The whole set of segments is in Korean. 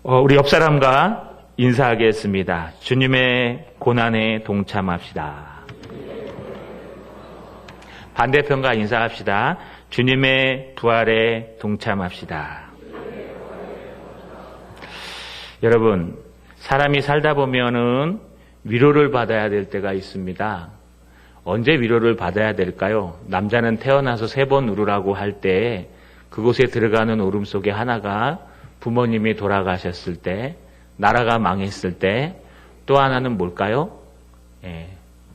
우리 옆 사람과 인사하겠습니다. 주님의 고난에 동참합시다. 반대편과 인사합시다. 주님의 부활에 동참합시다. 여러분, 사람이 살다 보면은 위로를 받아야 될 때가 있습니다. 언제 위로를 받아야 될까요? 남자는 태어나서 3번 울으라고 할 때 그곳에 들어가는 울음 속에 하나가 부모님이 돌아가셨을 때, 나라가 망했을 때, 또 하나는 뭘까요?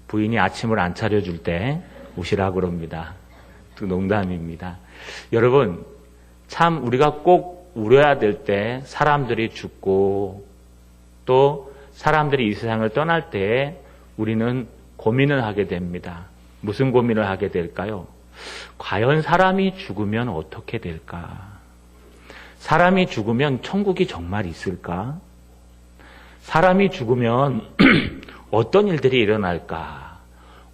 부인이 아침을 안 차려줄 때 우시라고 그럽니다. 또 농담입니다. 여러분, 참 우리가 꼭 울어야 될 때 사람들이 죽고 또 사람들이 이 세상을 떠날 때 우리는 고민을 하게 됩니다. 무슨 고민을 하게 될까요? 과연 사람이 죽으면 어떻게 될까? 사람이 죽으면 천국이 정말 있을까? 사람이 죽으면 어떤 일들이 일어날까?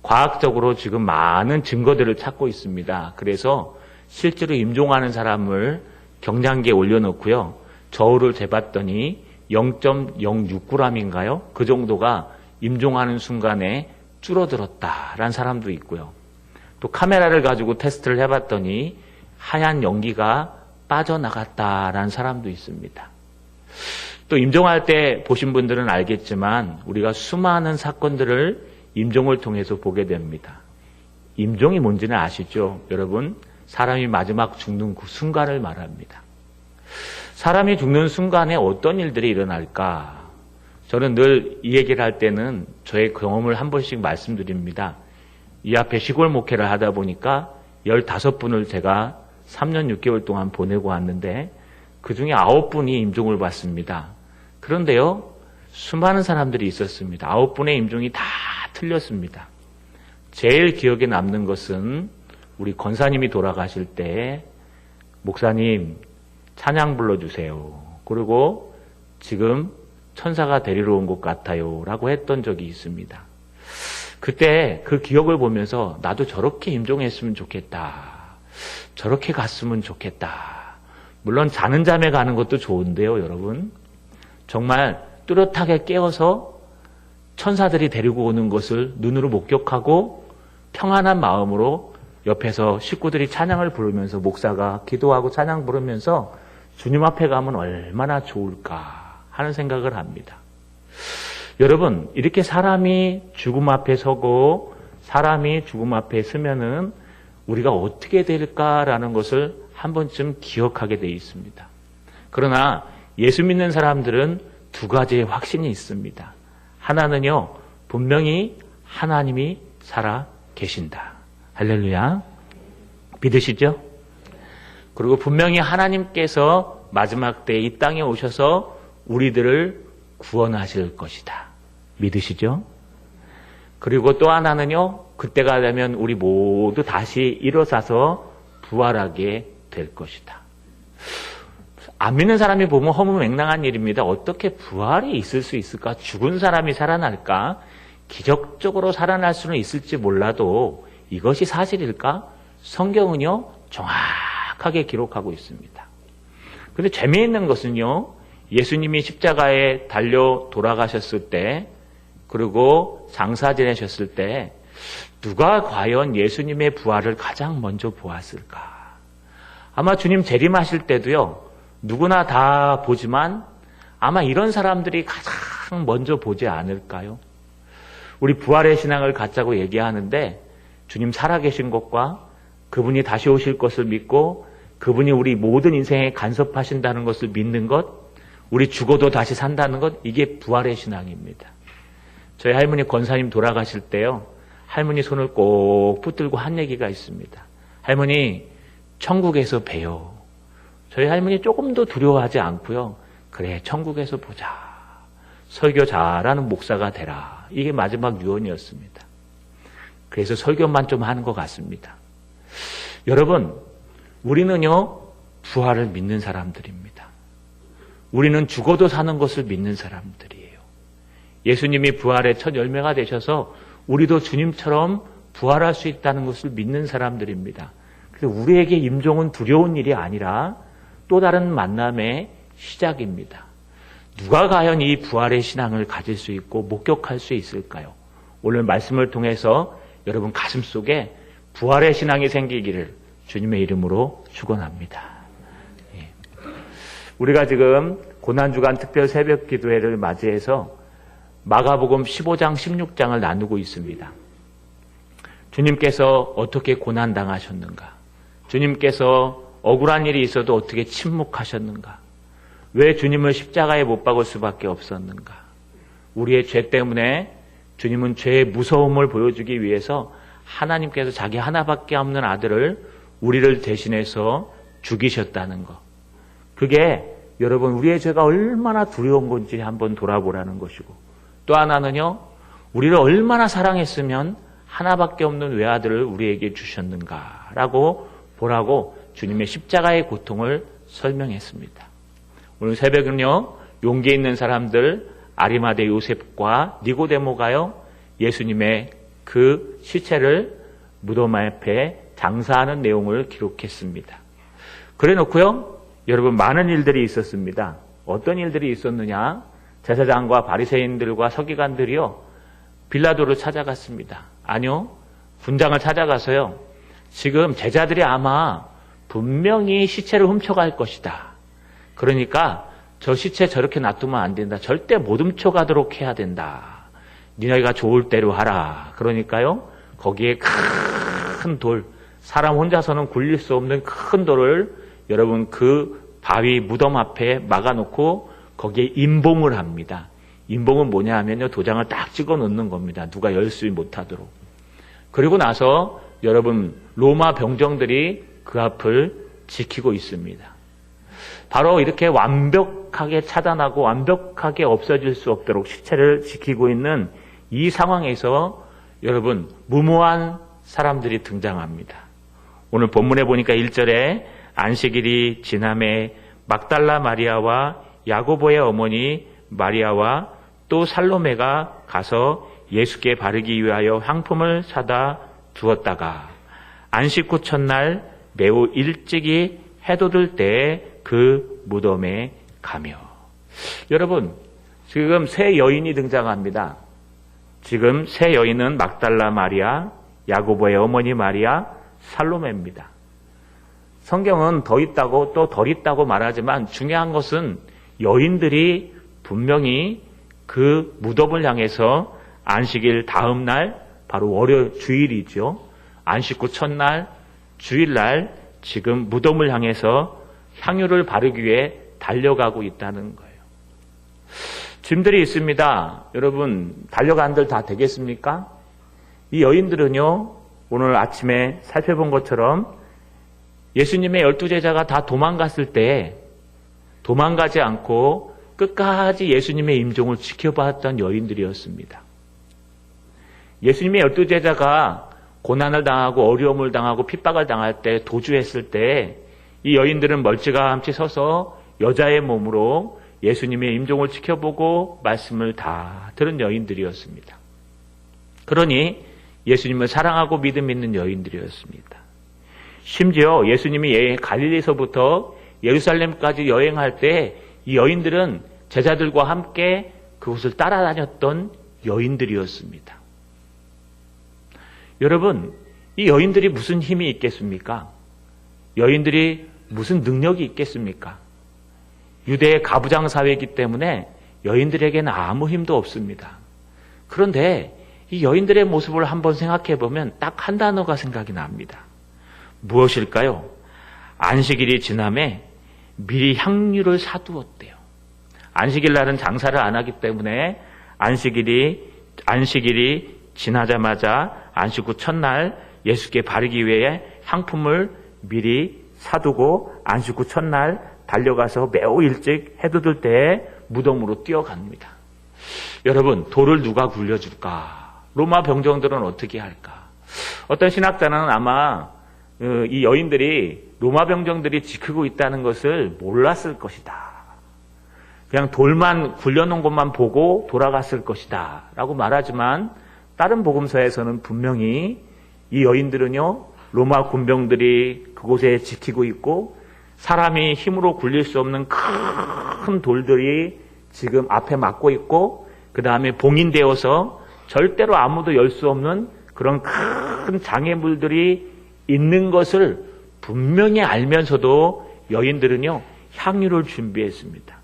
과학적으로 지금 많은 증거들을 찾고 있습니다. 그래서 실제로 임종하는 사람을 경량기에 올려놓고요. 저울을 재봤더니 0.069g인가요? 그 정도가 임종하는 순간에 줄어들었다라는 사람도 있고요. 또 카메라를 가지고 테스트를 해봤더니 하얀 연기가 빠져나갔다라는 사람도 있습니다. 또 임종할 때 보신 분들은 알겠지만 우리가 수많은 사건들을 임종을 통해서 보게 됩니다. 임종이 뭔지는 아시죠? 여러분, 사람이 마지막 죽는 그 순간을 말합니다. 사람이 죽는 순간에 어떤 일들이 일어날까? 저는 늘 이 얘기를 할 때는 저의 경험을 한 번씩 말씀드립니다. 이 앞에 시골 목회를 하다 보니까 15분을 제가 3년 6개월 동안 보내고 왔는데 그 중에 9분이 임종을 받습니다. 그런데요, 수많은 사람들이 있었습니다. 9분의 임종이 다 틀렸습니다. 제일 기억에 남는 것은 우리 권사님이 돌아가실 때 목사님 찬양 불러주세요. 그리고 지금 천사가 데리러 온 것 같아요 라고 했던 적이 있습니다. 그때 그 기억을 보면서 나도 저렇게 임종했으면 좋겠다. 저렇게 갔으면 좋겠다. 물론 자는 잠에 가는 것도 좋은데요, 여러분. 정말 뚜렷하게 깨어서 천사들이 데리고 오는 것을 눈으로 목격하고 평안한 마음으로 옆에서 식구들이 찬양을 부르면서 목사가 기도하고 찬양 부르면서 주님 앞에 가면 얼마나 좋을까 하는 생각을 합니다. 여러분, 이렇게 사람이 죽음 앞에 서고 사람이 죽음 앞에 서면은 우리가 어떻게 될까라는 것을 한 번쯤 기억하게 되어 있습니다. 그러나 예수 믿는 사람들은 2가지의 확신이 있습니다. 하나는요, 분명히 하나님이 살아 계신다. 할렐루야. 믿으시죠? 그리고 분명히 하나님께서 마지막 때 이 땅에 오셔서 우리들을 구원하실 것이다. 믿으시죠? 그리고 또 하나는요, 그때가 되면 우리 모두 다시 일어서서 부활하게 될 것이다. 안 믿는 사람이 보면 허무맹랑한 일입니다. 어떻게 부활이 있을 수 있을까? 죽은 사람이 살아날까? 기적적으로 살아날 수는 있을지 몰라도 이것이 사실일까? 성경은요, 정확하게 기록하고 있습니다. 그런데 재미있는 것은요, 예수님이 십자가에 달려 돌아가셨을 때, 그리고 장사 지내셨을 때 누가 과연 예수님의 부활을 가장 먼저 보았을까? 아마 주님 재림하실 때도요, 누구나 다 보지만 아마 이런 사람들이 가장 먼저 보지 않을까요? 우리 부활의 신앙을 갖자고 얘기하는데 주님 살아계신 것과 그분이 다시 오실 것을 믿고 그분이 우리 모든 인생에 간섭하신다는 것을 믿는 것, 우리 죽어도 다시 산다는 것, 이게 부활의 신앙입니다. 저희 할머니 권사님 돌아가실 때요, 할머니 손을 꼭 붙들고 한 얘기가 있습니다. 할머니, 천국에서 봬요. 저희 할머니 조금도 두려워하지 않고요. 그래, 천국에서 보자. 설교 잘하는 목사가 되라. 이게 마지막 유언이었습니다. 그래서 설교만 좀 하는 것 같습니다. 여러분, 우리는요, 부활을 믿는 사람들입니다. 우리는 죽어도 사는 것을 믿는 사람들이에요. 예수님이 부활의 첫 열매가 되셔서 우리도 주님처럼 부활할 수 있다는 것을 믿는 사람들입니다. 그래서 우리에게 임종은 두려운 일이 아니라 또 다른 만남의 시작입니다. 누가 과연 이 부활의 신앙을 가질 수 있고 목격할 수 있을까요? 오늘 말씀을 통해서 여러분 가슴 속에 부활의 신앙이 생기기를 주님의 이름으로 축원합니다. 예. 우리가 지금 고난주간 특별 새벽 기도회를 맞이해서 마가복음 15장, 16장을 나누고 있습니다. 주님께서 어떻게 고난당하셨는가? 주님께서 억울한 일이 있어도 어떻게 침묵하셨는가? 왜 주님을 십자가에 못 박을 수밖에 없었는가? 우리의 죄 때문에 주님은 죄의 무서움을 보여주기 위해서 하나님께서 자기 하나밖에 없는 아들을 우리를 대신해서 죽이셨다는 것. 그게 여러분 우리의 죄가 얼마나 두려운 건지 한번 돌아보라는 것이고, 또 하나는요, 우리를 얼마나 사랑했으면 하나밖에 없는 외아들을 우리에게 주셨는가라고 보라고 주님의 십자가의 고통을 설명했습니다. 오늘 새벽은요, 용기 있는 사람들 아리마대 요셉과 니고데모가요, 예수님의 그 시체를 무덤 앞에 장사하는 내용을 기록했습니다. 그래 놓고요, 여러분 많은 일들이 있었습니다. 어떤 일들이 있었느냐? 제사장과 바리새인들과 서기관들이요, 빌라도를 찾아갔습니다. 아니요, 군장을 찾아가서요, 지금 제자들이 아마 분명히 시체를 훔쳐갈 것이다. 그러니까 저 시체 저렇게 놔두면 안 된다. 절대 못 훔쳐가도록 해야 된다. 니네가 좋을 대로 하라. 그러니까요, 거기에 큰 돌, 사람 혼자서는 굴릴 수 없는 큰 돌을 여러분 그 바위 무덤 앞에 막아놓고 거기에 임봉을 합니다. 임봉은 뭐냐 하면요, 도장을 딱 찍어 놓는 겁니다. 누가 열 수 못하도록. 그리고 나서 여러분 로마 병정들이 그 앞을 지키고 있습니다. 바로 이렇게 완벽하게 차단하고 완벽하게 없어질 수 없도록 시체를 지키고 있는 이 상황에서 여러분 무모한 사람들이 등장합니다. 오늘 본문에 보니까 1절에 안식일이 지남에 막달라 마리아와 야고보의 어머니 마리아와 또 살로메가 가서 예수께 바르기 위하여 향품을 사다 두었다가 안식 후 첫날 매우 일찍이 해돋을 때에 그 무덤에 가며. 여러분, 지금 세 여인이 등장합니다. 지금 세 여인은 막달라 마리아, 야고보의 어머니 마리아, 살로메입니다. 성경은 더 있다고 또 덜 있다고 말하지만 중요한 것은 여인들이 분명히 그 무덤을 향해서 안식일 다음 날, 바로 월요 주일이죠. 안식 후 첫날, 주일날 지금 무덤을 향해서 향유를 바르기 위해 달려가고 있다는 거예요. 짐들이 있습니다. 여러분, 달려간들 다 되겠습니까? 이 여인들은요, 오늘 아침에 살펴본 것처럼 예수님의 12제자가 다 도망갔을 때 도망가지 않고 끝까지 예수님의 임종을 지켜봤던 여인들이었습니다. 예수님의 12제자가 고난을 당하고 어려움을 당하고 핍박을 당할 때 도주했을 때 이 여인들은 멀찌감치 서서 여자의 몸으로 예수님의 임종을 지켜보고 말씀을 다 들은 여인들이었습니다. 그러니 예수님을 사랑하고 믿음 있는 여인들이었습니다. 심지어 예수님이 갈릴리서부터 예루살렘까지 여행할 때 이 여인들은 제자들과 함께 그곳을 따라다녔던 여인들이었습니다. 여러분, 이 여인들이 무슨 힘이 있겠습니까? 여인들이 무슨 능력이 있겠습니까? 유대의 가부장 사회이기 때문에 여인들에게는 아무 힘도 없습니다. 그런데 이 여인들의 모습을 한번 생각해 보면 딱 한 단어가 생각이 납니다. 무엇일까요? 안식일이 지남에 미리 향유를 사두었대요. 안식일 날은 장사를 안 하기 때문에 안식일이 지나자마자 안식 후 첫날 예수께 바르기 위해 향품을 미리 사두고 안식 후 첫날 달려가서 매우 일찍 해돋을 때에 무덤으로 뛰어갑니다. 여러분, 돌을 누가 굴려줄까? 로마 병정들은 어떻게 할까? 어떤 신학자는 아마 이 여인들이 로마 병정들이 지키고 있다는 것을 몰랐을 것이다. 그냥 돌만 굴려놓은 것만 보고 돌아갔을 것이다 라고 말하지만, 다른 복음서에서는 분명히 이 여인들은요, 로마 군병들이 그곳에 지키고 있고 사람이 힘으로 굴릴 수 없는 큰 돌들이 지금 앞에 막고 있고 그 다음에 봉인되어서 절대로 아무도 열 수 없는 그런 큰 장애물들이 있는 것을 분명히 알면서도 여인들은요, 향유를 준비했습니다.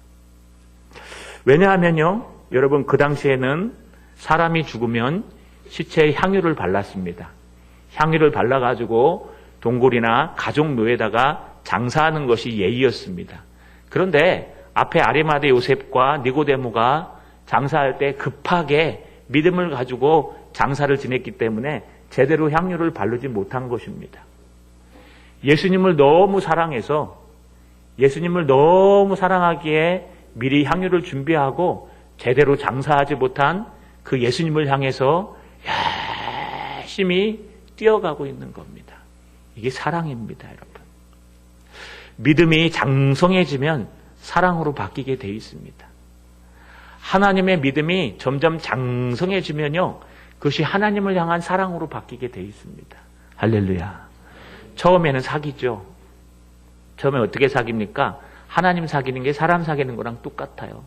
왜냐하면요, 여러분 그 당시에는 사람이 죽으면 시체에 향유를 발랐습니다. 향유를 발라가지고 동굴이나 가족묘에다가 장사하는 것이 예의였습니다. 그런데 앞에 아리마대 요셉과 니고데모가 장사할 때 급하게 믿음을 가지고 장사를 지냈기 때문에 제대로 향유를 바르지 못한 것입니다. 예수님을 너무 사랑하기에 미리 향유를 준비하고 제대로 장사하지 못한 그 예수님을 향해서 열심히 뛰어가고 있는 겁니다. 이게 사랑입니다, 여러분. 믿음이 장성해지면 사랑으로 바뀌게 돼 있습니다. 하나님의 믿음이 점점 장성해지면요, 그것이 하나님을 향한 사랑으로 바뀌게 돼 있습니다. 할렐루야. 처음에는 사귀죠. 처음에 어떻게 사깁니까? 하나님 사귀는 게 사람 사귀는 거랑 똑같아요.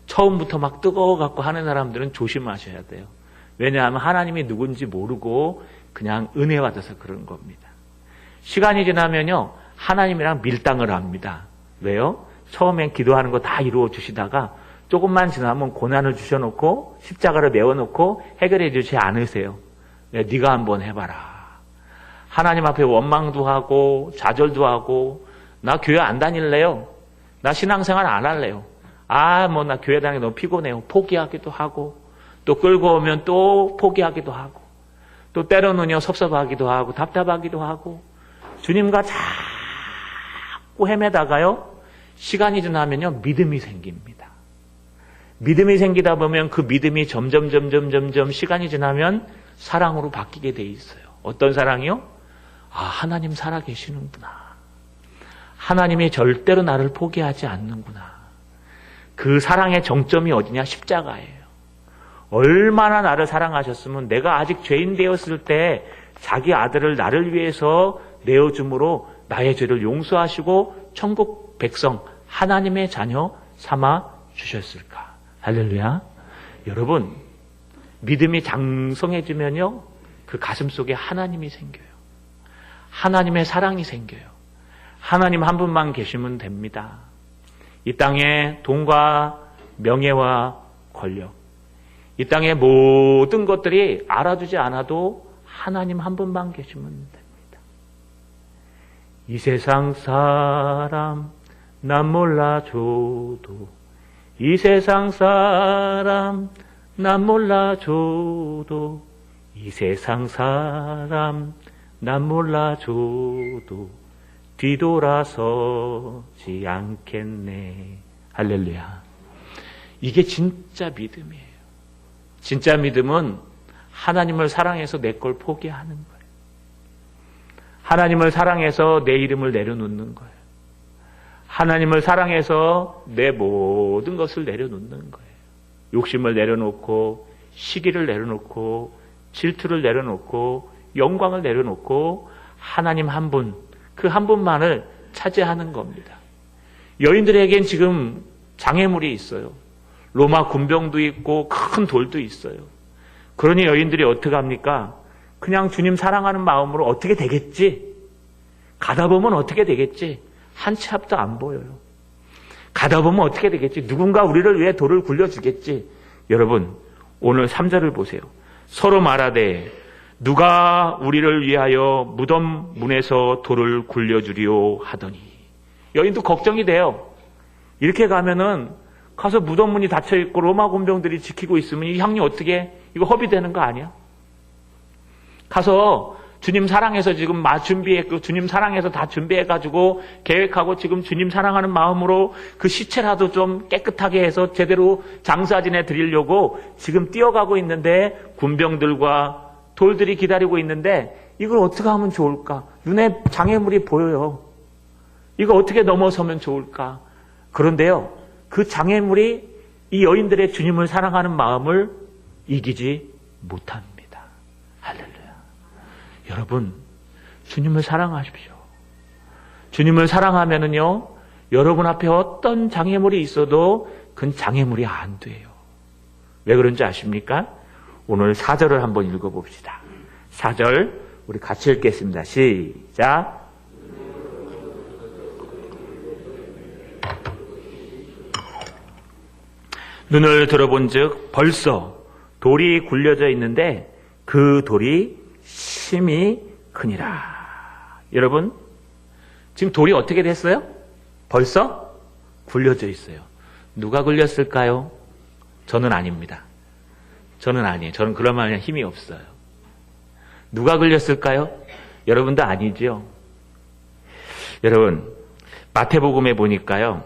처음부터 막 뜨거워갖고 하는 사람들은 조심하셔야 돼요. 왜냐하면 하나님이 누군지 모르고 그냥 은혜 받아서 그런 겁니다. 시간이 지나면요, 하나님이랑 밀당을 합니다. 왜요? 처음엔 기도하는 거 다 이루어 주시다가 조금만 지나면 고난을 주셔놓고 십자가를 메워놓고 해결해 주지 않으세요. 네가 한번 해봐라. 하나님 앞에 원망도 하고 좌절도 하고, 나 교회 안 다닐래요. 나 신앙생활 안 할래요. 나 교회 다니기 너무 피곤해요. 포기하기도 하고, 또 끌고 오면 또 포기하기도 하고, 또 때로는요 섭섭하기도 하고 답답하기도 하고, 주님과 자꾸 헤매다가요, 시간이 지나면요 믿음이 생깁니다. 믿음이 생기다 보면 그 믿음이 점점 시간이 지나면 사랑으로 바뀌게 돼 있어요. 어떤 사랑이요? 하나님 살아계시는구나. 하나님이 절대로 나를 포기하지 않는구나. 그 사랑의 정점이 어디냐? 십자가예요. 얼마나 나를 사랑하셨으면 내가 아직 죄인 되었을 때 자기 아들을 나를 위해서 내어줌으로 나의 죄를 용서하시고 천국 백성 하나님의 자녀 삼아 주셨을까? 할렐루야. 여러분, 믿음이 장성해지면요, 그 가슴 속에 하나님이 생겨요. 하나님의 사랑이 생겨요. 하나님 한 분만 계시면 됩니다. 이 땅에 돈과 명예와 권력, 이 땅의 모든 것들이 알아주지 않아도 하나님 한 분만 계시면 됩니다. 이 세상 사람 난 몰라줘도, 이 세상 사람 난 몰라줘도, 이 세상 사람 난 몰라줘도 뒤돌아서지 않겠네. 할렐루야. 이게 진짜 믿음이에요. 진짜 믿음은 하나님을 사랑해서 내 걸 포기하는 거예요. 하나님을 사랑해서 내 이름을 내려놓는 거예요. 하나님을 사랑해서 내 모든 것을 내려놓는 거예요. 욕심을 내려놓고, 시기를 내려놓고, 질투를 내려놓고, 영광을 내려놓고 하나님 한 분, 그 한 분만을 차지하는 겁니다. 여인들에겐 지금 장애물이 있어요. 로마 군병도 있고 큰 돌도 있어요. 그러니 여인들이 어떻게 합니까? 그냥 주님 사랑하는 마음으로 어떻게 되겠지? 가다 보면 어떻게 되겠지? 한 치 앞도 안 보여요. 가다 보면 어떻게 되겠지? 누군가 우리를 위해 돌을 굴려주겠지? 여러분, 오늘 3절을 보세요. 서로 말하되 누가 우리를 위하여 무덤 문에서 돌을 굴려주리오 하더니. 여인도 걱정이 돼요. 이렇게 가면은 가서 무덤 문이 닫혀 있고 로마 군병들이 지키고 있으면 이 향유 어떻게, 이거 허비되는 거 아니야? 가서 주님 사랑해서 지금 준비했고, 주님 사랑해서 다 준비해가지고 계획하고 지금 주님 사랑하는 마음으로 그 시체라도 좀 깨끗하게 해서 제대로 장사 지내 드리려고 지금 뛰어가고 있는데 군병들과 돌들이 기다리고 있는데 이걸 어떻게 하면 좋을까? 눈에 장애물이 보여요. 이거 어떻게 넘어서면 좋을까? 그런데요, 그 장애물이 이 여인들의 주님을 사랑하는 마음을 이기지 못합니다. 할렐루야. 여러분, 주님을 사랑하십시오. 주님을 사랑하면은요, 여러분 앞에 어떤 장애물이 있어도 그건 장애물이 안 돼요. 왜 그런지 아십니까? 오늘 4절을 한번 읽어봅시다. 4절 우리 같이 읽겠습니다. 시작. 눈을 들어본즉 벌써 돌이 굴려져 있는데 그 돌이 심히 크니라. 여러분, 지금 돌이 어떻게 됐어요? 벌써 굴려져 있어요. 누가 굴렸을까요? 저는 아닙니다. 저는 아니에요. 저는 그런 말에 힘이 없어요. 누가 굴렸을까요? 여러분도 아니죠. 여러분, 마태복음에 보니까요.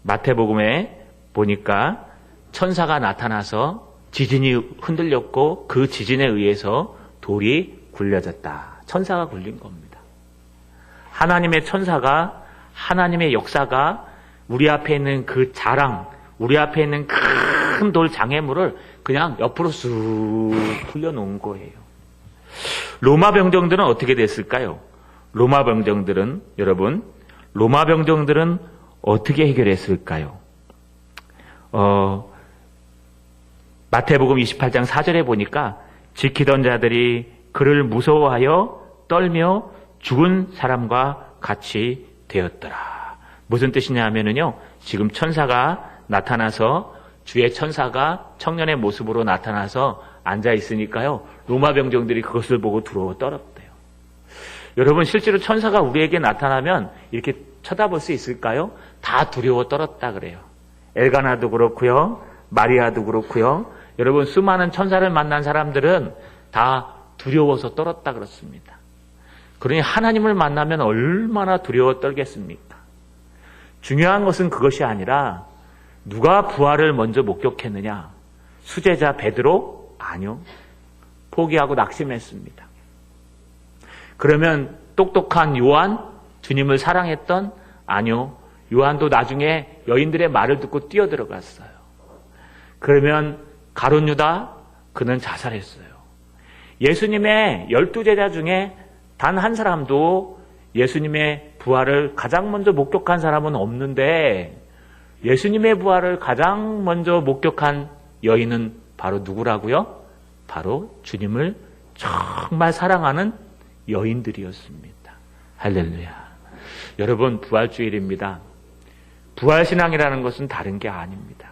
마태복음에 보니까 천사가 나타나서 지진이 흔들렸고 그 지진에 의해서 돌이 굴려졌다. 천사가 굴린 겁니다. 하나님의 천사가, 하나님의 역사가 우리 앞에 있는 그 자랑, 우리 앞에 있는 큰 돌 장애물을 그냥 옆으로 쑥 굴려놓은 거예요. 로마 병정들은 어떻게 됐을까요? 로마 병정들은, 여러분, 로마 병정들은 어떻게 해결했을까요? 마태복음 28장 4절에 보니까 지키던 자들이 그를 무서워하여 떨며 죽은 사람과 같이 되었더라. 무슨 뜻이냐 하면은요, 지금 천사가 나타나서, 주의 천사가 청년의 모습으로 나타나서 앉아 있으니까요, 로마 병정들이 그것을 보고 두려워 떨었대요. 여러분, 실제로 천사가 우리에게 나타나면 이렇게 쳐다볼 수 있을까요? 다 두려워 떨었다 그래요. 엘가나도 그렇고요, 마리아도 그렇고요. 여러분, 수많은 천사를 만난 사람들은 다 두려워서 떨었다 그렇습니다. 그러니 하나님을 만나면 얼마나 두려워 떨겠습니까? 중요한 것은 그것이 아니라 누가 부활을 먼저 목격했느냐? 수제자 베드로? 아니요. 포기하고 낙심했습니다. 그러면 똑똑한 요한? 주님을 사랑했던? 아니요. 요한도 나중에 여인들의 말을 듣고 뛰어들어갔어요. 그러면 가룟 유다? 그는 자살했어요. 예수님의 12제자 중에 단 한 사람도 예수님의 부활을 가장 먼저 목격한 사람은 없는데 예수님의 부활을 가장 먼저 목격한 여인은 바로 누구라고요? 바로 주님을 정말 사랑하는 여인들이었습니다. 할렐루야. 여러분, 부활주일입니다. 부활신앙이라는 것은 다른 게 아닙니다.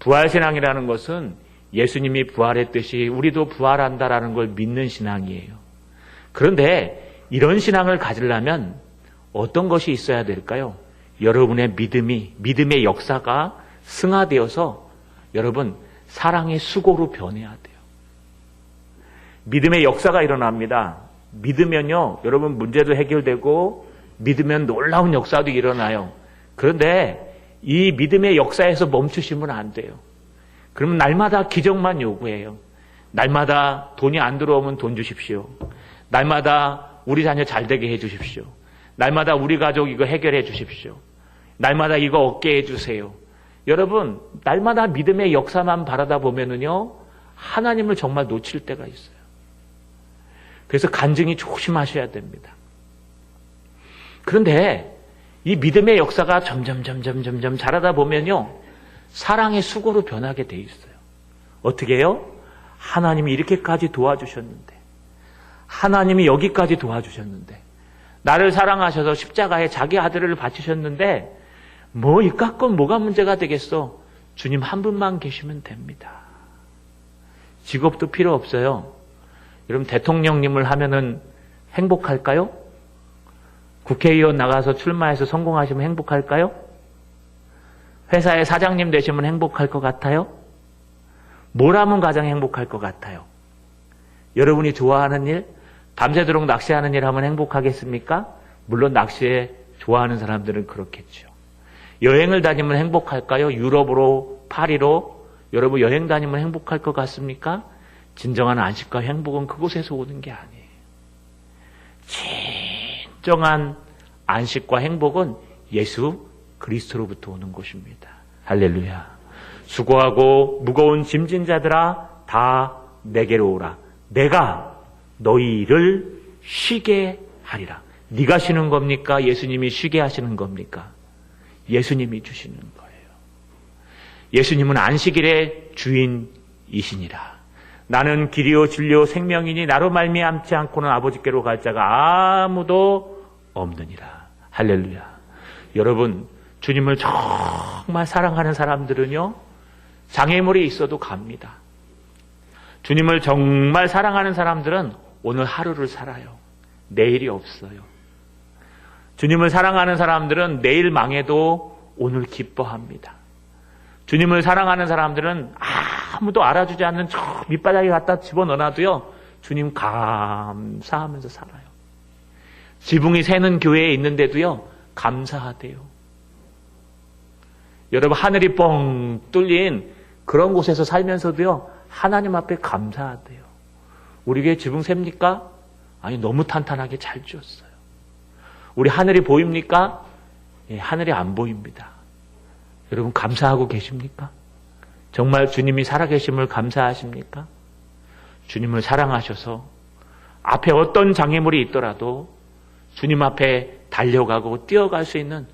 부활신앙이라는 것은 예수님이 부활했듯이 우리도 부활한다라는 걸 믿는 신앙이에요. 그런데 이런 신앙을 가지려면 어떤 것이 있어야 될까요? 여러분의 믿음의 역사가 승화되어서 여러분, 사랑의 수고로 변해야 돼요. 믿음의 역사가 일어납니다. 믿으면요, 여러분 문제도 해결되고 믿으면 놀라운 역사도 일어나요. 그런데 이 믿음의 역사에서 멈추시면 안 돼요. 그러면 날마다 기적만 요구해요. 날마다 돈이 안 들어오면 돈 주십시오. 날마다 우리 자녀 잘 되게 해 주십시오. 날마다 우리 가족 이거 해결해 주십시오. 날마다 이거 얻게 해 주세요. 여러분, 날마다 믿음의 역사만 바라다 보면은요, 하나님을 정말 놓칠 때가 있어요. 그래서 간증이 조심하셔야 됩니다. 그런데 이 믿음의 역사가 점점 자라다 보면요, 사랑의 수고로 변하게 돼 있어요. 어떻게 해요? 하나님이 이렇게까지 도와주셨는데, 하나님이 여기까지 도와주셨는데, 나를 사랑하셔서 십자가에 자기 아들을 바치셨는데 뭐 이깟 건 뭐가 문제가 되겠어? 주님 한 분만 계시면 됩니다. 직업도 필요 없어요. 여러분, 대통령님을 하면은 행복할까요? 국회의원 나가서 출마해서 성공하시면 행복할까요? 회사의 사장님 되시면 행복할 것 같아요? 뭘 하면 가장 행복할 것 같아요? 여러분이 좋아하는 일, 밤새도록 낚시하는 일 하면 행복하겠습니까? 물론 낚시에 좋아하는 사람들은 그렇겠죠. 여행을 다니면 행복할까요? 유럽으로, 파리로 여러분 여행 다니면 행복할 것 같습니까? 진정한 안식과 행복은 그곳에서 오는 게 아니에요. 진정한 안식과 행복은 예수 그리스도로부터 오는 것입니다. 할렐루야. 수고하고 무거운 짐진 자들아 다 내게로 오라. 내가 너희를 쉬게 하리라. 네가 쉬는 겁니까? 예수님이 쉬게 하시는 겁니까? 예수님이 주시는 거예요. 예수님은 안식일의 주인이시니라. 나는 길이요 진리요 생명이니 나로 말미암지 않고는 아버지께로 갈 자가 아무도 없느니라. 할렐루야. 여러분, 주님을 정말 사랑하는 사람들은요, 장애물이 있어도 갑니다. 주님을 정말 사랑하는 사람들은 오늘 하루를 살아요. 내일이 없어요. 주님을 사랑하는 사람들은 내일 망해도 오늘 기뻐합니다. 주님을 사랑하는 사람들은 아무도 알아주지 않는 저 밑바닥에 갖다 집어넣어놔도요, 주님 감사하면서 살아요. 지붕이 새는 교회에 있는데도요, 감사하대요. 여러분, 하늘이 뻥 뚫린 그런 곳에서 살면서도요, 하나님 앞에 감사하대요. 우리 교회 지붕 셉니까? 아니, 너무 탄탄하게 잘 지었어요. 우리 하늘이 보입니까? 예, 하늘이 안 보입니다. 여러분, 감사하고 계십니까? 정말 주님이 살아계심을 감사하십니까? 주님을 사랑하셔서 앞에 어떤 장애물이 있더라도 주님 앞에 달려가고 뛰어갈 수 있는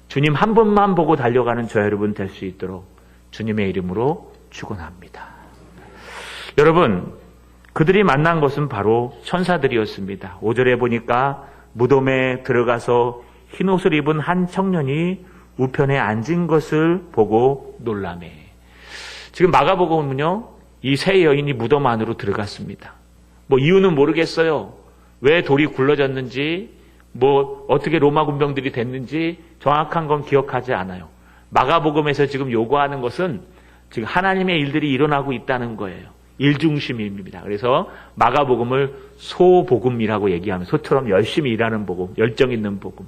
주님 한 분만 보고 달려가는 저 여러분 될 수 있도록 주님의 이름으로 축원합니다. 여러분, 그들이 만난 것은 바로 천사들이었습니다. 5절에 보니까 무덤에 들어가서 흰옷을 입은 한 청년이 우편에 앉은 것을 보고 놀라매. 지금 마가복음은요, 이 세 여인이 무덤 안으로 들어갔습니다. 뭐 이유는 모르겠어요. 왜 돌이 굴러졌는지, 뭐 어떻게 로마 군병들이 됐는지 정확한 건 기억하지 않아요. 마가복음에서 지금 요구하는 것은 지금 하나님의 일들이 일어나고 있다는 거예요. 일중심입니다. 그래서 마가복음을 소복음이라고 얘기하면, 소처럼 열심히 일하는 복음, 열정 있는 복음.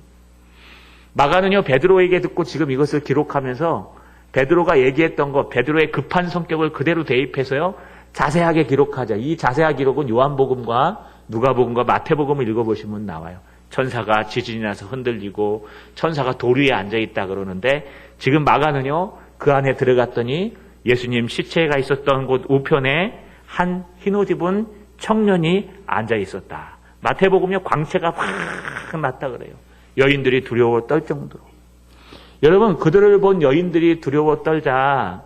마가는요, 베드로에게 듣고 지금 이것을 기록하면서 베드로가 얘기했던 것, 베드로의 급한 성격을 그대로 대입해서요, 자세하게 기록하자. 이 자세한 기록은 요한복음과 누가복음과 마태복음을 읽어보시면 나와요. 천사가 지진이 나서 흔들리고 천사가 돌 위에 앉아있다 그러는데, 지금 마가는요, 그 안에 들어갔더니 예수님 시체가 있었던 곳 우편에 한 흰옷 입은 청년이 앉아있었다. 마태복음요, 광채가 확 났다 그래요. 여인들이 두려워 떨 정도로. 여러분, 그들을 본 여인들이 두려워 떨자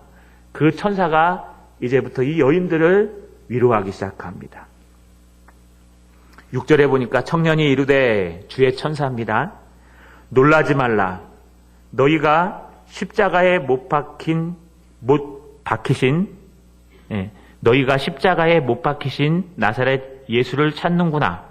그 천사가 이제부터 이 여인들을 위로하기 시작합니다. 6절에 보니까 청년이 이르되 주의 천사입니다. 놀라지 말라. 너희가 십자가에 너희가 십자가에 못 박히신 나사렛 예수를 찾는구나.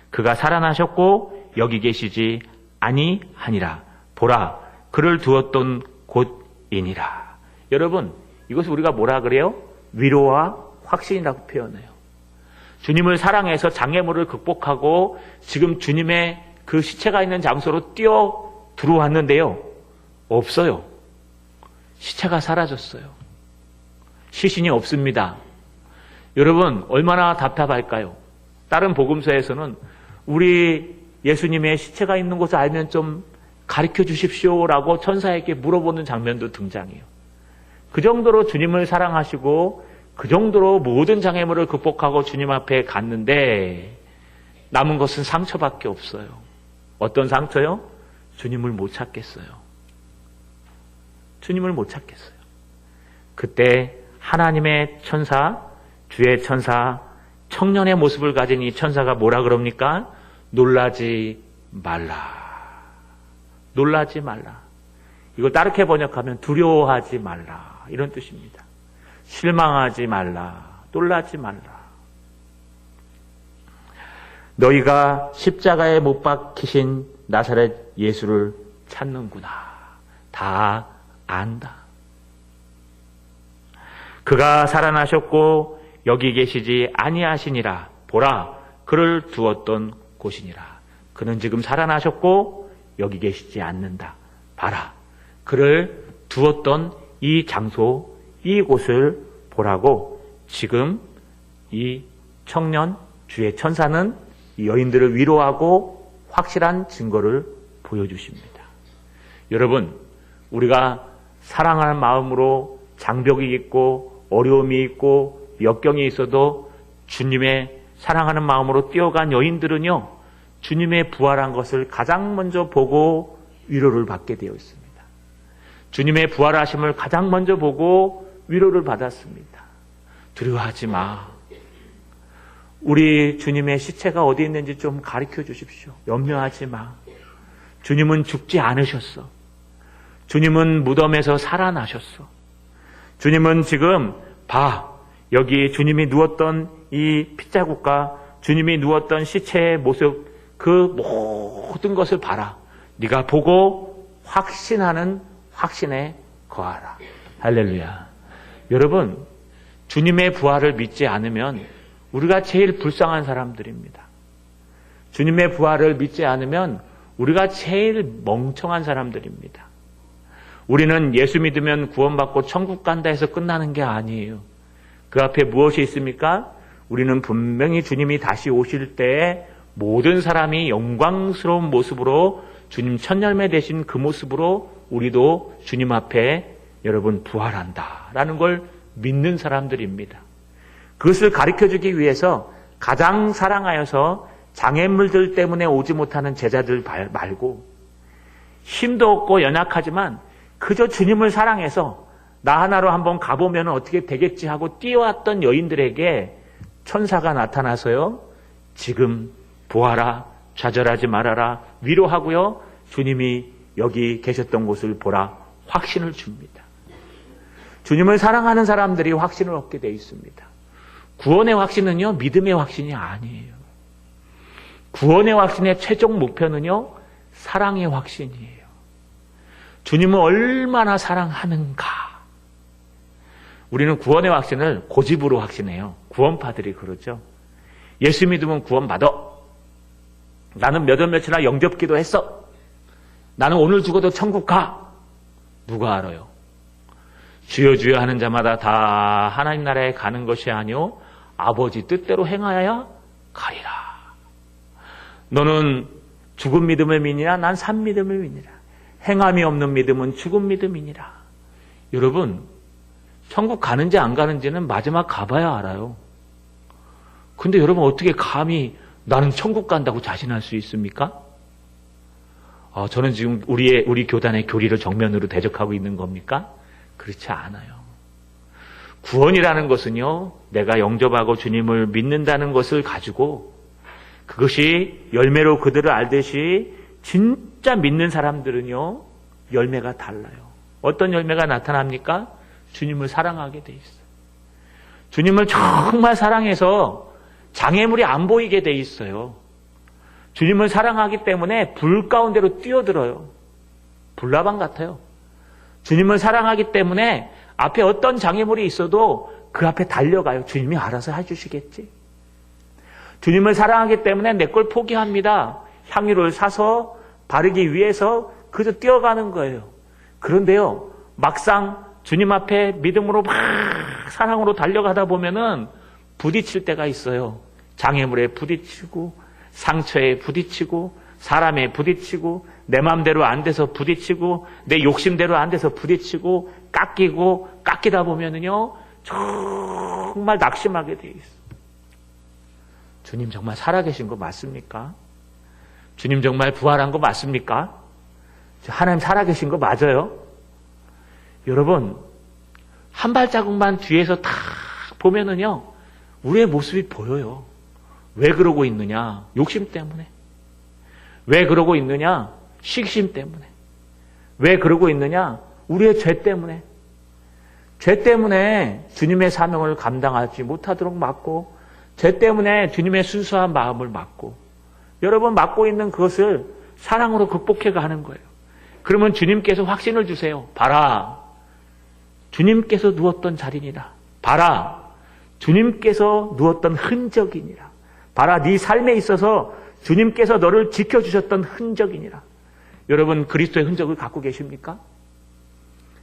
그가 살아나셨고 여기 계시지 아니하니라. 보라, 그를 두었던 곳이니라. 여러분, 이것을 우리가 뭐라 그래요? 위로와 확신이라고 표현해요. 주님을 사랑해서 장애물을 극복하고 지금 주님의 그 시체가 있는 장소로 뛰어 들어왔는데요, 없어요. 시체가 사라졌어요. 시신이 없습니다. 여러분, 얼마나 답답할까요? 다른 복음서에서는 우리 예수님의 시체가 있는 곳을 알면 좀 가르쳐 주십시오라고 천사에게 물어보는 장면도 등장해요. 그 정도로 주님을 사랑하시고 그 정도로 모든 장애물을 극복하고 주님 앞에 갔는데 남은 것은 상처밖에 없어요. 어떤 상처요? 주님을 못 찾겠어요. 주님을 못 찾겠어요. 그때 하나님의 천사, 주의 천사, 청년의 모습을 가진 이 천사가 뭐라 그럽니까? 놀라지 말라. 놀라지 말라. 이걸 다르게 번역하면 두려워하지 말라. 이런 뜻입니다. 실망하지 말라. 놀라지 말라. 너희가 십자가에 못 박히신 나사렛 예수를 찾는구나. 다 안다. 그가 살아나셨고 여기 계시지 아니하시니라. 보라, 그를 두었던 곳이니라. 그는 지금 살아나셨고 여기 계시지 않는다. 봐라, 그를 두었던 이 장소, 이곳을 보라고 지금 이 청년, 주의 천사는 이 여인들을 위로하고 확실한 증거를 보여주십니다. 여러분, 우리가 사랑하는 마음으로 장벽이 있고 어려움이 있고 역경이 있어도 주님의 사랑하는 마음으로 뛰어간 여인들은요, 주님의 부활한 것을 가장 먼저 보고 위로를 받게 되어 있습니다. 주님의 부활하심을 가장 먼저 보고 위로를 받았습니다. 두려워하지 마. 우리 주님의 시체가 어디 있는지 좀 가르쳐 주십시오. 염려하지 마. 주님은 죽지 않으셨어. 주님은 무덤에서 살아나셨어. 주님은 지금 봐. 여기 주님이 누웠던 이 핏자국과 주님이 누웠던 시체의 모습, 그 모든 것을 봐라. 네가 보고 확신하는 확신에 거하라. 할렐루야. 여러분, 주님의 부활을 믿지 않으면 우리가 제일 불쌍한 사람들입니다. 주님의 부활을 믿지 않으면 우리가 제일 멍청한 사람들입니다. 우리는 예수 믿으면 구원받고 천국 간다 해서 끝나는 게 아니에요. 그 앞에 무엇이 있습니까? 우리는 분명히 주님이 다시 오실 때에 모든 사람이 영광스러운 모습으로 주님 첫 열매 되신 그 모습으로 우리도 주님 앞에 여러분 부활한다라는 걸 믿는 사람들입니다. 그것을 가르쳐주기 위해서 가장 사랑하여서 장애물들 때문에 오지 못하는 제자들 말고 힘도 없고 연약하지만 그저 주님을 사랑해서 나 하나로 한번 가보면 어떻게 되겠지 하고 뛰어왔던 여인들에게 천사가 나타나서요. 지금 보아라, 좌절하지 말아라, 위로하고요. 주님이 여기 계셨던 곳을 보라, 확신을 줍니다. 주님을 사랑하는 사람들이 확신을 얻게 되어 있습니다. 구원의 확신은요, 믿음의 확신이 아니에요. 구원의 확신의 최종 목표는요, 사랑의 확신이에요. 주님은 얼마나 사랑하는가. 우리는 구원의 확신을 고집으로 확신해요. 구원파들이 그러죠. 예수 믿으면 구원받아. 나는 몇월 며칠이나 영접기도 했어. 나는 오늘 죽어도 천국 가. 누가 알아요? 주여 주여 하는 자마다 다 하나님 나라에 가는 것이 아니오 아버지 뜻대로 행하여야 가리라. 너는 죽은 믿음을 믿느냐? 난 산 믿음을 믿느냐? 행함이 없는 믿음은 죽은 믿음이니라. 여러분, 천국 가는지 안 가는지는 마지막 가봐야 알아요. 근데 여러분 어떻게 감히 나는 천국 간다고 자신할 수 있습니까? 저는 지금 우리 교단의 교리를 정면으로 대적하고 있는 겁니까? 그렇지 않아요. 구원이라는 것은요, 내가 영접하고 주님을 믿는다는 것을 가지고 그것이 열매로 그들을 알듯이 진짜 믿는 사람들은요, 열매가 달라요. 어떤 열매가 나타납니까? 주님을 사랑하게 돼 있어요. 주님을 정말 사랑해서 장애물이 안 보이게 돼 있어요. 주님을 사랑하기 때문에 불 가운데로 뛰어들어요. 불나방 같아요. 주님을 사랑하기 때문에 앞에 어떤 장애물이 있어도 그 앞에 달려가요. 주님이 알아서 해주시겠지. 주님을 사랑하기 때문에 내 걸 포기합니다. 향유를 사서 바르기 위해서 그저 뛰어가는 거예요. 그런데요, 막상 주님 앞에 믿음으로 막 사랑으로 달려가다 보면은 부딪힐 때가 있어요. 장애물에 부딪히고 상처에 부딪히고 사람에 부딪히고 내 마음대로 안 돼서 부딪히고 내 욕심대로 안 돼서 부딪히고 깎이다 보면은요 정말 낙심하게 돼 있어요. 주님 정말 살아계신 거 맞습니까? 주님 정말 부활한 거 맞습니까? 하나님 살아계신 거 맞아요? 여러분, 한 발자국만 뒤에서 탁 보면은요, 우리의 모습이 보여요. 왜 그러고 있느냐? 욕심 때문에. 왜 그러고 있느냐? 시기심 때문에. 왜 그러고 있느냐? 우리의 죄 때문에. 죄 때문에 주님의 사명을 감당하지 못하도록 막고, 죄 때문에 주님의 순수한 마음을 막고, 여러분 막고 있는 그것을 사랑으로 극복해 가는 거예요. 그러면 주님께서 확신을 주세요. 봐라. 주님께서 누웠던 자리니라. 봐라. 주님께서 누웠던 흔적이니라. 봐라. 네 삶에 있어서 주님께서 너를 지켜주셨던 흔적이니라. 여러분 그리스도의 흔적을 갖고 계십니까?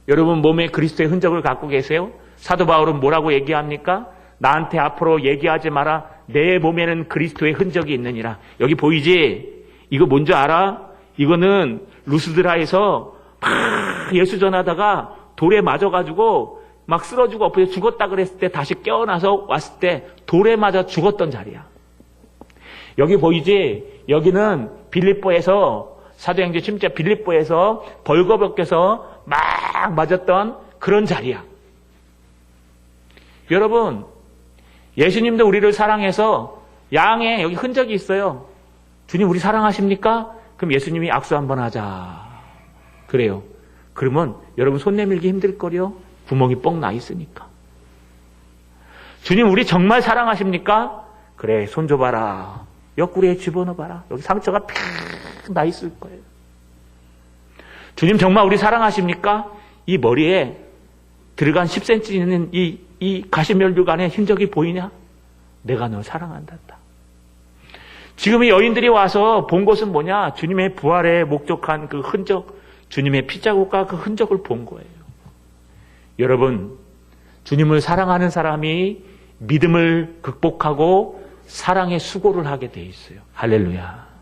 여러분 몸에 그리스도의 흔적을 갖고 계세요? 사도 바울은 뭐라고 얘기합니까? 나한테 앞으로 얘기하지 마라. 내 몸에는 그리스도의 흔적이 있느니라. 여기 보이지? 이거 뭔지 알아? 이거는 루스드라에서 막 예수 전하다가 돌에 맞아가지고 막 쓰러지고 엎어져 죽었다 그랬을 때 다시 깨어나서 왔을 때 돌에 맞아 죽었던 자리야. 여기 보이지? 여기는 빌립보에서 사도행전 진짜 빌립보에서 벌거벗겨서 막 맞았던 그런 자리야. 여러분, 예수님도 우리를 사랑해서 양에 여기 흔적이 있어요. 주님 우리 사랑하십니까? 그럼 예수님이 악수 한번 하자. 그래요. 그러면 여러분 손 내밀기 힘들 거요. 구멍이 뻥 나 있으니까. 주님 우리 정말 사랑하십니까? 그래 손 줘봐라. 옆구리에 집어넣어봐라. 여기 상처가 팍 나 있을 거예요. 주님 정말 우리 사랑하십니까? 이 머리에 들어간 10cm 있는 이 가시면류관의 흔적이 보이냐? 내가 널 사랑한다. 지금 이 여인들이 와서 본 것은 뭐냐? 주님의 부활에 목적한 그 흔적, 주님의 피자국과 그 흔적을 본 거예요. 여러분, 주님을 사랑하는 사람이 믿음을 극복하고 사랑의 수고를 하게 돼 있어요. 할렐루야.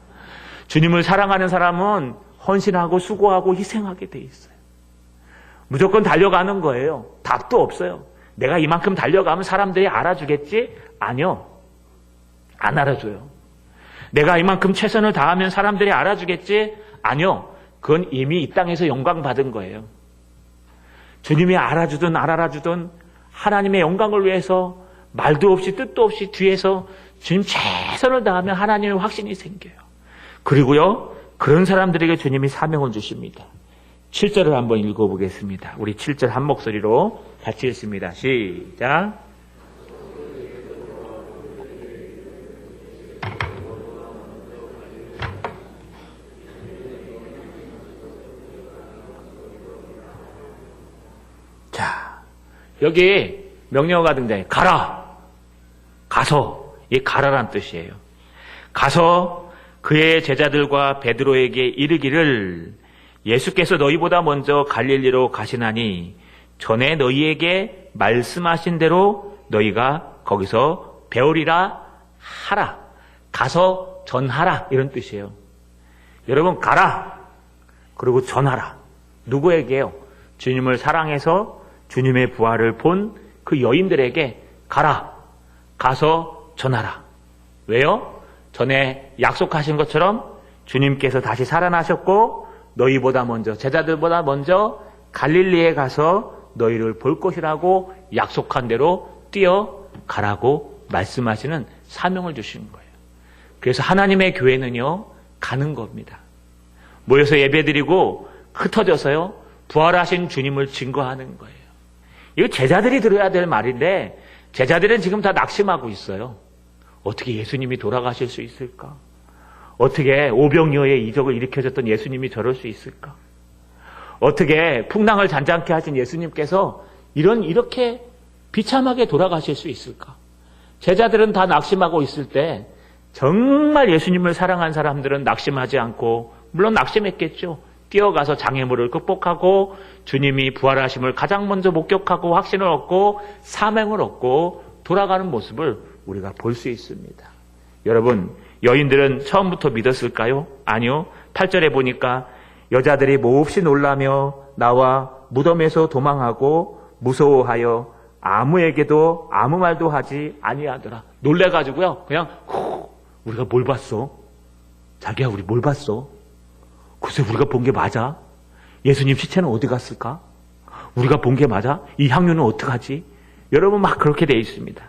주님을 사랑하는 사람은 헌신하고 수고하고 희생하게 돼 있어요. 무조건 달려가는 거예요. 답도 없어요. 내가 이만큼 달려가면 사람들이 알아주겠지? 아니요. 안 알아줘요. 내가 이만큼 최선을 다하면 사람들이 알아주겠지? 아니요. 그건 이미 이 땅에서 영광 받은 거예요. 주님이 알아주든 안 알아주든 하나님의 영광을 위해서 말도 없이 뜻도 없이 뒤에서 주님 최선을 다하면 하나님의 확신이 생겨요. 그리고요, 그런 사람들에게 주님이 사명을 주십니다. 7절을 한번 읽어보겠습니다. 우리 7절 한 목소리로 같이 읽습니다. 시작. 자, 여기 명령어가 등장해요. 가라. 가서. 이 가라란 뜻이에요. 가서 그의 제자들과 베드로에게 이르기를 예수께서 너희보다 먼저 갈릴리로 가시나니 전에 너희에게 말씀하신 대로 너희가 거기서 배우리라 하라. 가서 전하라. 이런 뜻이에요. 여러분 가라. 그리고 전하라. 누구에게요? 주님을 사랑해서 주님의 부활을 본 그 여인들에게 가라. 가서 전하라. 왜요? 전에 약속하신 것처럼 주님께서 다시 살아나셨고 너희보다 먼저, 제자들보다 먼저 갈릴리에 가서 너희를 볼 것이라고 약속한 대로 뛰어가라고 말씀하시는 사명을 주시는 거예요. 그래서 하나님의 교회는요, 가는 겁니다. 모여서 예배드리고 흩어져서요, 부활하신 주님을 증거하는 거예요. 이거 제자들이 들어야 될 말인데 제자들은 지금 다 낙심하고 있어요. 어떻게 예수님이 돌아가실 수 있을까? 어떻게 오병이어의 이적을 일으켜줬던 예수님이 저럴 수 있을까? 어떻게 풍랑을 잔잔케 하신 예수님께서 이렇게 비참하게 돌아가실 수 있을까? 제자들은 다 낙심하고 있을 때 정말 예수님을 사랑한 사람들은 낙심하지 않고, 물론 낙심했겠죠. 뛰어가서 장애물을 극복하고 주님이 부활하심을 가장 먼저 목격하고 확신을 얻고 사명을 얻고 돌아가는 모습을 우리가 볼 수 있습니다. 여러분, 여인들은 처음부터 믿었을까요? 아니요. 8절에 보니까 여자들이 몹시 놀라며 나와 무덤에서 도망하고 무서워하여 아무에게도 아무 말도 하지 아니하더라. 놀래가지고요, 그냥 우리가 뭘 봤어? 자기야, 우리 뭘 봤어? 글쎄, 우리가 본 게 맞아? 예수님 시체는 어디 갔을까? 우리가 본 게 맞아? 이 향유는 어떡하지? 여러분, 막 그렇게 돼 있습니다.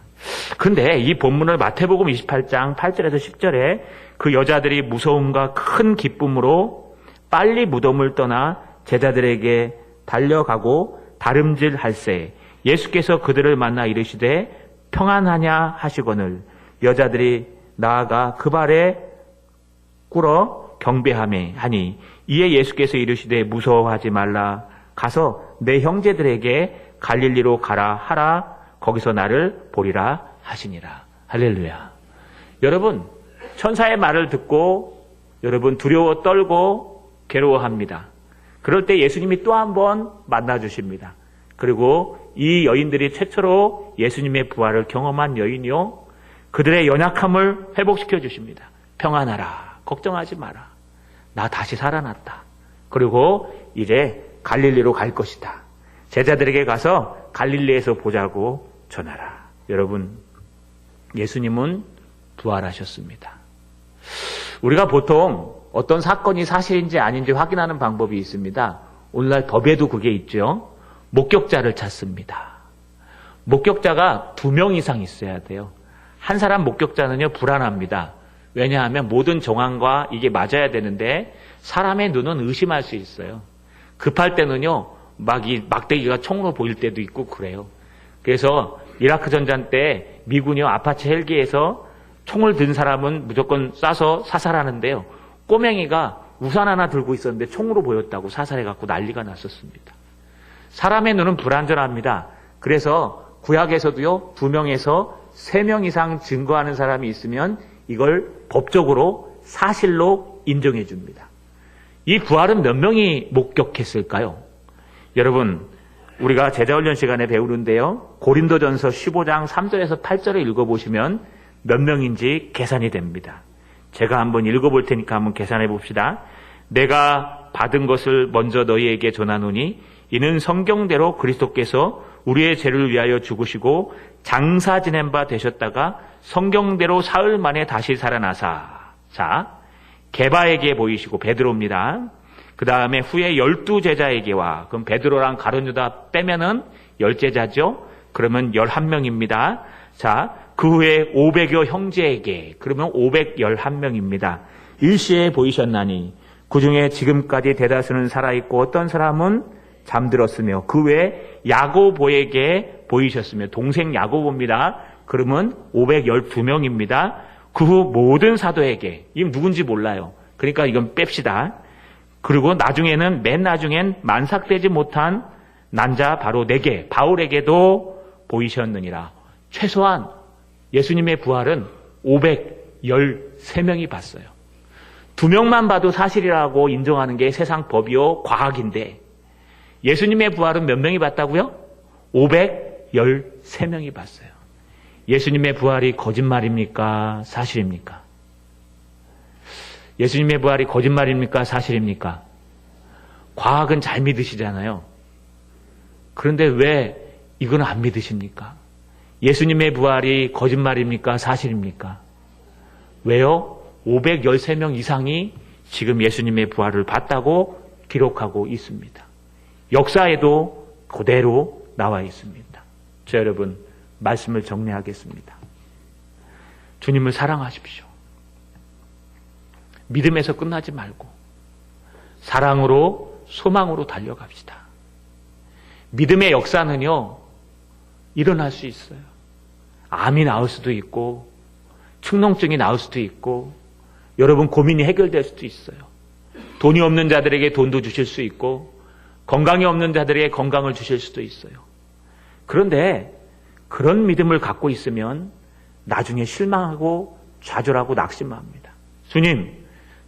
그런데 이 본문을 마태복음 28장 8절에서 10절에 그 여자들이 무서움과 큰 기쁨으로 빨리 무덤을 떠나 제자들에게 달려가고 다름질할새 예수께서 그들을 만나 이르시되 평안하냐 하시거늘 여자들이 나아가 그 발에 꿇어 경배하매 하니 이에 예수께서 이르시되 무서워하지 말라. 가서 내 형제들에게 갈릴리로 가라 하라. 거기서 나를 보리라 하시니라. 할렐루야. 여러분, 천사의 말을 듣고 여러분 두려워 떨고 괴로워합니다. 그럴 때 예수님이 또 한 번 만나주십니다. 그리고 이 여인들이 최초로 예수님의 부활을 경험한 여인이요, 그들의 연약함을 회복시켜 주십니다. 평안하라. 걱정하지 마라. 나 다시 살아났다. 그리고 이제 갈릴리로 갈 것이다. 제자들에게 가서 갈릴리에서 보자고 전하라. 여러분, 예수님은 부활하셨습니다. 우리가 보통 어떤 사건이 사실인지 아닌지 확인하는 방법이 있습니다. 오늘날 법에도 그게 있죠. 목격자를 찾습니다. 목격자가 2명 이상 있어야 돼요. 한 사람 목격자는요, 불안합니다. 왜냐하면 모든 정황과 이게 맞아야 되는데 사람의 눈은 의심할 수 있어요. 급할 때는요, 막대기가 총으로 보일 때도 있고 그래요. 그래서 이라크 전쟁 때 미군이 아파치 헬기에서 총을 든 사람은 무조건 쏴서 사살하는데요. 꼬맹이가 우산 하나 들고 있었는데 총으로 보였다고 사살해갖고 난리가 났었습니다. 사람의 눈은 불안전합니다. 그래서 구약에서도요, 2명에서 3명 이상 증거하는 사람이 있으면 이걸 법적으로 사실로 인정해 줍니다. 이 부활은 몇 명이 목격했을까요? 여러분, 우리가 제자훈련 시간에 배우는데요, 고린도전서 15장 3절에서 8절을 읽어보시면 몇 명인지 계산이 됩니다. 제가 한번 읽어볼 테니까 한번 계산해 봅시다. 내가 받은 것을 먼저 너희에게 전하노니 이는 성경대로 그리스도께서 우리의 죄를 위하여 죽으시고 장사 지낸 바 되셨다가 성경대로 사흘 만에 다시 살아나사. 자, 게바에게 보이시고, 베드로입니다. 그 다음에 후에 12제자에게와, 그럼 베드로랑 가룟 유다 빼면은 10제자죠. 그러면 11명입니다. 자, 그 후에 500여 형제에게, 그러면 511명입니다. 일시에 보이셨나니 그 중에 지금까지 대다수는 살아있고 어떤 사람은 잠들었으며, 그 외에 야고보에게 보이셨으며, 동생 야고보입니다. 그러면 512명입니다. 그 후 모든 사도에게, 이건 누군지 몰라요. 그러니까 이건 뺍시다. 그리고 나중에는, 맨 나중엔 만삭되지 못한 난자 바로 4개, 바울에게도 보이셨느니라. 최소한 예수님의 부활은 513명이 봤어요. 2명만 봐도 사실이라고 인정하는 게 세상 법이요, 과학인데, 예수님의 부활은 몇 명이 봤다고요? 513명이 봤어요. 예수님의 부활이 거짓말입니까? 사실입니까? 예수님의 부활이 거짓말입니까? 사실입니까? 과학은 잘 믿으시잖아요. 그런데 왜 이건 안 믿으십니까? 예수님의 부활이 거짓말입니까? 사실입니까? 왜요? 513명 이상이 지금 예수님의 부활을 봤다고 기록하고 있습니다. 역사에도 그대로 나와 있습니다. 자, 여러분, 말씀을 정리하겠습니다. 주님을 사랑하십시오. 믿음에서 끝나지 말고 사랑으로, 소망으로 달려갑시다. 믿음의 역사는요, 일어날 수 있어요. 암이 나올 수도 있고, 축농증이 나올 수도 있고, 여러분 고민이 해결될 수도 있어요. 돈이 없는 자들에게 돈도 주실 수 있고, 건강이 없는 자들에게 건강을 주실 수도 있어요. 그런데 그런 믿음을 갖고 있으면 나중에 실망하고 좌절하고 낙심합니다. 주님,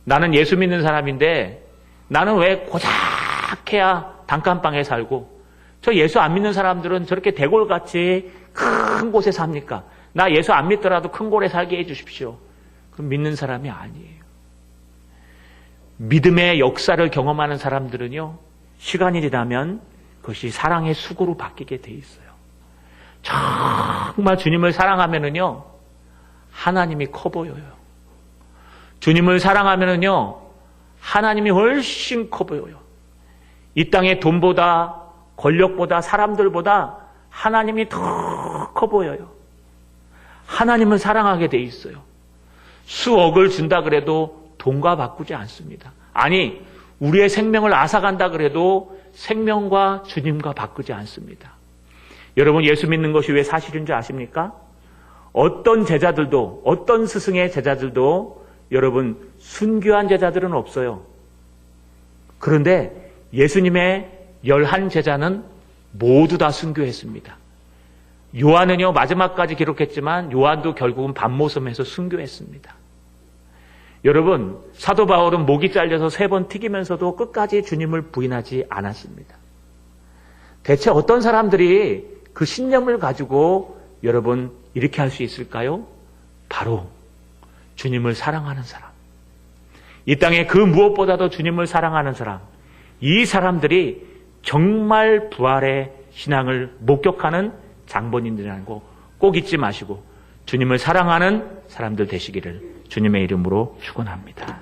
나는 예수 믿는 사람인데 나는 왜 고작해야 단칸방에 살고, 저 예수 안 믿는 사람들은 저렇게 대골같이 큰 곳에 삽니까? 나 예수 안 믿더라도 큰 곳에 살게 해 주십시오. 그럼 믿는 사람이 아니에요. 믿음의 역사를 경험하는 사람들은요, 시간이 지나면 그것이 사랑의 수고로 바뀌게 돼 있어요. 정말 주님을 사랑하면은요, 하나님이 커 보여요. 주님을 사랑하면은요, 하나님이 훨씬 커 보여요. 이 땅의 돈보다, 권력보다, 사람들보다 하나님이 더 커 보여요. 하나님을 사랑하게 돼 있어요. 수억을 준다 그래도 돈과 바꾸지 않습니다. 아니, 우리의 생명을 앗아간다 그래도 생명과 주님과 바꾸지 않습니다. 여러분, 예수 믿는 것이 왜 사실인 줄 아십니까? 어떤 제자들도, 어떤 스승의 제자들도 여러분, 순교한 제자들은 없어요. 그런데 예수님의 11제자는 모두 다 순교했습니다. 요한은요, 마지막까지 기록했지만 요한도 결국은 밤모섬에서 순교했습니다. 여러분, 사도 바울은 목이 잘려서 3번 튀기면서도 끝까지 주님을 부인하지 않았습니다. 대체 어떤 사람들이 그 신념을 가지고 여러분 이렇게 할 수 있을까요? 바로 주님을 사랑하는 사람. 이 땅에 그 무엇보다도 주님을 사랑하는 사람. 이 사람들이 정말 부활의 신앙을 목격하는 장본인들이라는 거 꼭 잊지 마시고 주님을 사랑하는 사람들 되시기를 주님의 이름으로 축원합니다.